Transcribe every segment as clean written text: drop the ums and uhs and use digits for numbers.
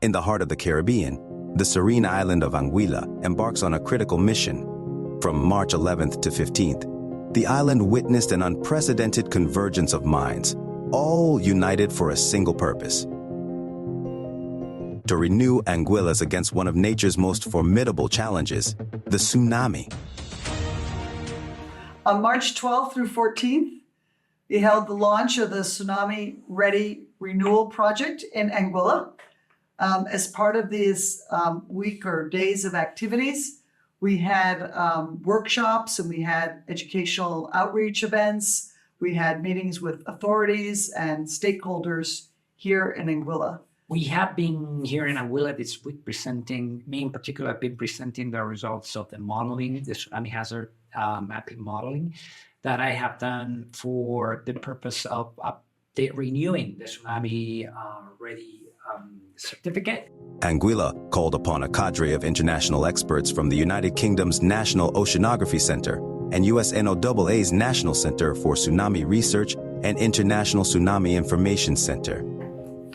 In the heart of the Caribbean, the serene island of Anguilla embarks on a critical mission. From March 11th to 15th, the island witnessed an unprecedented convergence of minds, all united for a single purpose: to renew Anguillas against one of nature's most formidable challenges, the tsunami. On March 12th through 14th, we held the launch of the Tsunami Ready Renewal project in Anguilla. As part of these week or days of activities, we had workshops and we had educational outreach events. We had meetings with authorities and stakeholders here in Anguilla. We have been here in Anguilla this week presenting, me in particular, I've been presenting the results of the modeling, the tsunami hazard mapping modeling that I have done for the purpose of renewing the Tsunami Ready certificate. Anguilla called upon a cadre of international experts from the United Kingdom's National Oceanography Center and USNOAA's National Center for Tsunami Research and International Tsunami Information Center.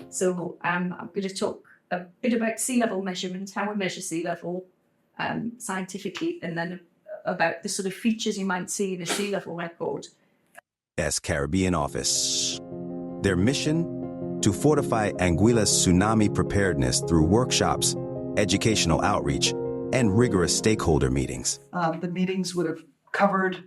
So I'm going to talk a bit about sea level measurements, how we measure sea level scientifically, and then about the sort of features you might see in a sea level record. Caribbean Office. Their mission? To fortify Anguilla's tsunami preparedness through workshops, educational outreach, and rigorous stakeholder meetings. The meetings would have covered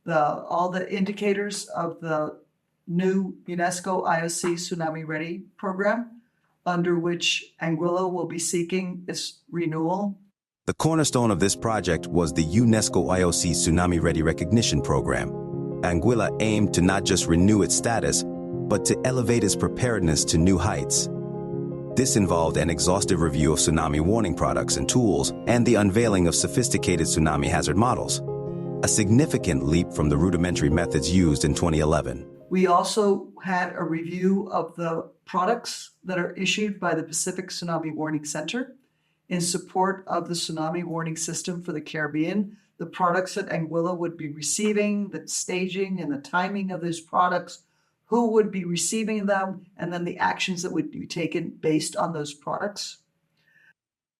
all the indicators of the new UNESCO IOC Tsunami Ready program, under which Anguilla will be seeking its renewal. The cornerstone of this project was the UNESCO IOC Tsunami Ready Recognition Program. Anguilla aimed to not just renew its status, but to elevate its preparedness to new heights. This involved an exhaustive review of tsunami warning products and tools and the unveiling of sophisticated tsunami hazard models, a significant leap from the rudimentary methods used in 2011. We also had a review of the products that are issued by the Pacific Tsunami Warning Center in support of the tsunami warning system for the Caribbean. The products that Anguilla would be receiving, the staging and the timing of those products, who would be receiving them, and then the actions that would be taken based on those products.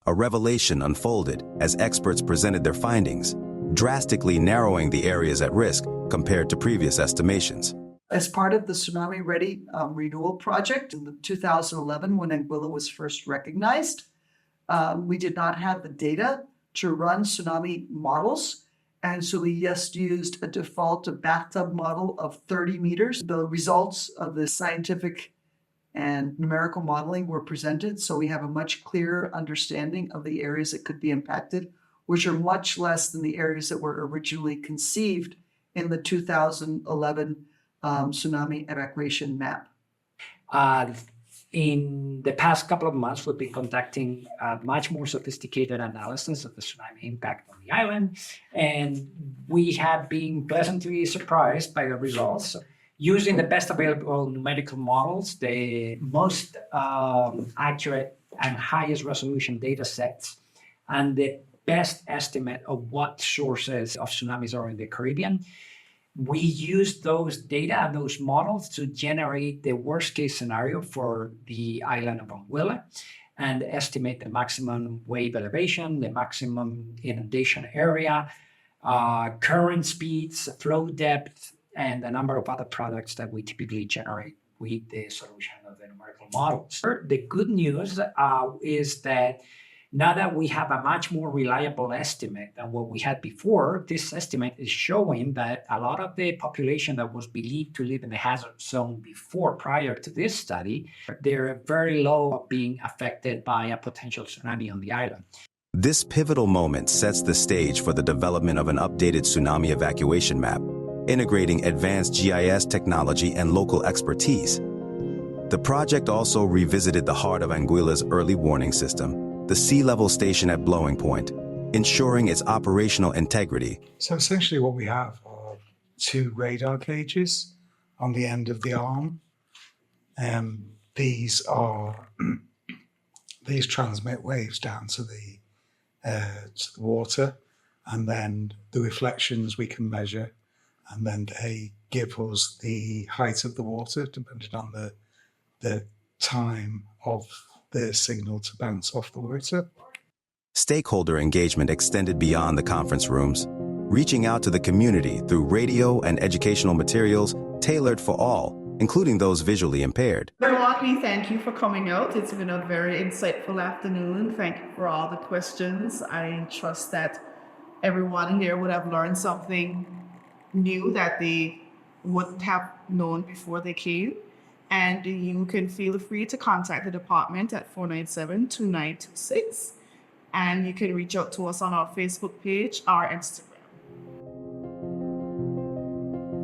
A revelation unfolded as experts presented their findings, drastically narrowing the areas at risk compared to previous estimations. As part of the Tsunami Ready Renewal project in 2011, when Anguilla was first recognized, we did not have the data to run tsunami models. And so we just used a default bathtub model of 30 meters. The results of the scientific and numerical modeling were presented. So we have a much clearer understanding of the areas that could be impacted, which are much less than the areas that were originally conceived in the 2011 tsunami evacuation map. In the past couple of months, we've been conducting a much more sophisticated analysis of the tsunami impact on the island, and we have been pleasantly surprised by the results. Using the best available numerical models, the most accurate and highest resolution data sets, and the best estimate of what sources of tsunamis are in the Caribbean, we use those data and those models to generate the worst case scenario for the island of Anguilla and estimate the maximum wave elevation, the maximum inundation area, current speeds, flow depth, and a number of other products that we typically generate with the solution of the numerical models. The good news is that now that we have a much more reliable estimate than what we had before, this estimate is showing that a lot of the population that was believed to live in the hazard zone before, prior to this study, they're very low of being affected by a potential tsunami on the island. This pivotal moment sets the stage for the development of an updated tsunami evacuation map, integrating advanced GIS technology and local expertise. The project also revisited the heart of Anguilla's early warning system, the sea level station at Blowing Point, ensuring its operational integrity. So essentially what we have are two radar gauges on the end of the arm. These transmit waves down to the water, and then the reflections we can measure, and then they give us the height of the water depending on the time of the signal to bounce off the water. Stakeholder engagement extended beyond the conference rooms, reaching out to the community through radio and educational materials tailored for all, including those visually impaired. Everyone, thank you for coming out. It's been a very insightful afternoon. Thank you for all the questions. I trust that everyone here would have learned something new that they wouldn't have known before they came. And you can feel free to contact the department at 497-2926. And you can reach out to us on our Facebook page, our Instagram.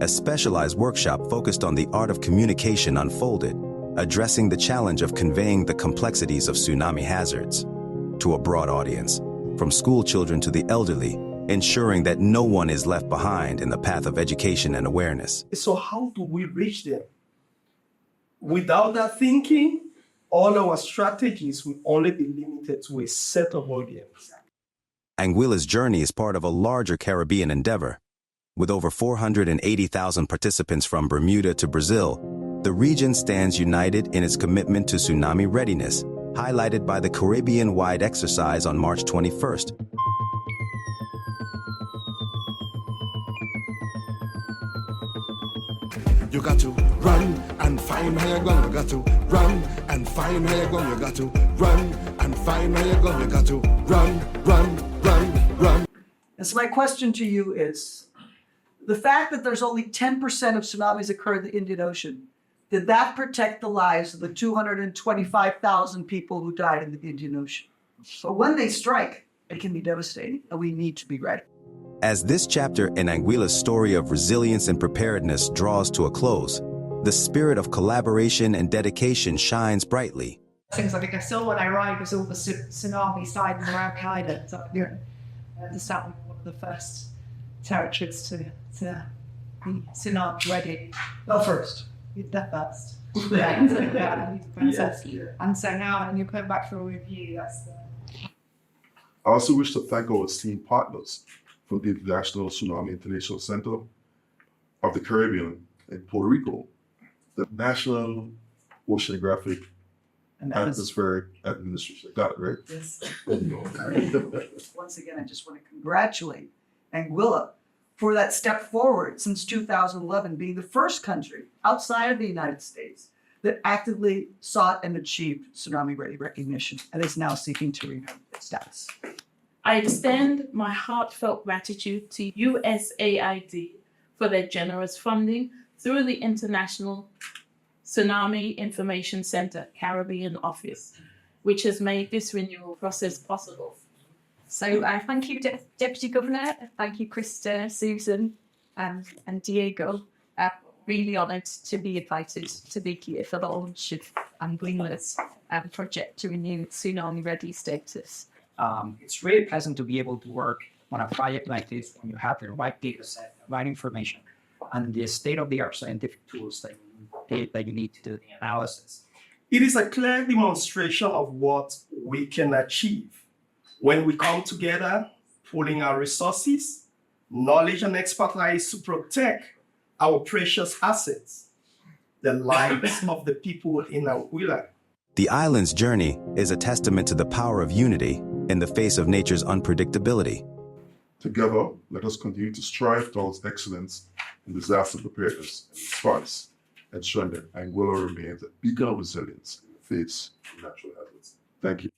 A specialized workshop focused on the art of communication unfolded, addressing the challenge of conveying the complexities of tsunami hazards to a broad audience, from school children to the elderly, ensuring that no one is left behind in the path of education and awareness. So how do we reach them? Without that thinking, all our strategies will only be limited to a set of audience. Anguilla's journey is part of a larger Caribbean endeavor. With over 480,000 participants from Bermuda to Brazil, the region stands united in its commitment to tsunami readiness, highlighted by the Caribbean-wide exercise on March 21st. You got to run and find where you're going. You got to run and find where you're going. You got to run and find where you're going. You got to run, run, run, run. And so my question to you is, the fact that there's only 10% of tsunamis occur in the Indian Ocean, did that protect the lives of the 225,000 people who died in the Indian Ocean? So when they strike, it can be devastating, and we need to be ready. As this chapter in Anguilla's story of resilience and preparedness draws to a close, the spirit of collaboration and dedication shines brightly. Things like I saw when I arrived was all the tsunami signs around Island. So the South was one of the first territories to be tsunami ready. Well, first. The first. Yeah. And so now when you come back for a review, that's the... I also wish to thank our esteemed partners from the International Tsunami International Center of the Caribbean in Puerto Rico, the National Oceanographic and Atmospheric Administration. Got it, right? Yes. Once again, I just want to congratulate Anguilla for that step forward since 2011, being the first country outside of the United States that actively sought and achieved tsunami-ready recognition and is now seeking to renew its status. I extend my heartfelt gratitude to USAID for their generous funding through the International Tsunami Information Center Caribbean Office, which has made this renewal process possible. So thank you, Deputy Governor. Thank you, Krista, Susan, and Diego. Really honoured to be invited to be here for the launch of Anguilla's project to renew tsunami ready status. It's really pleasant to be able to work on a project like this when you have the right data set, the right information, and the state-of-the-art scientific tools that you need to do the analysis. It is a clear demonstration of what we can achieve when we come together, pooling our resources, knowledge and expertise to protect our precious assets, the lives of the people in Anguilla. The island's journey is a testament to the power of unity in the face of nature's unpredictability. Together, let us continue to strive towards excellence in disaster preparedness and response, ensuring that Anguilla remains a beacon of resilience in the face of natural hazards. Thank you.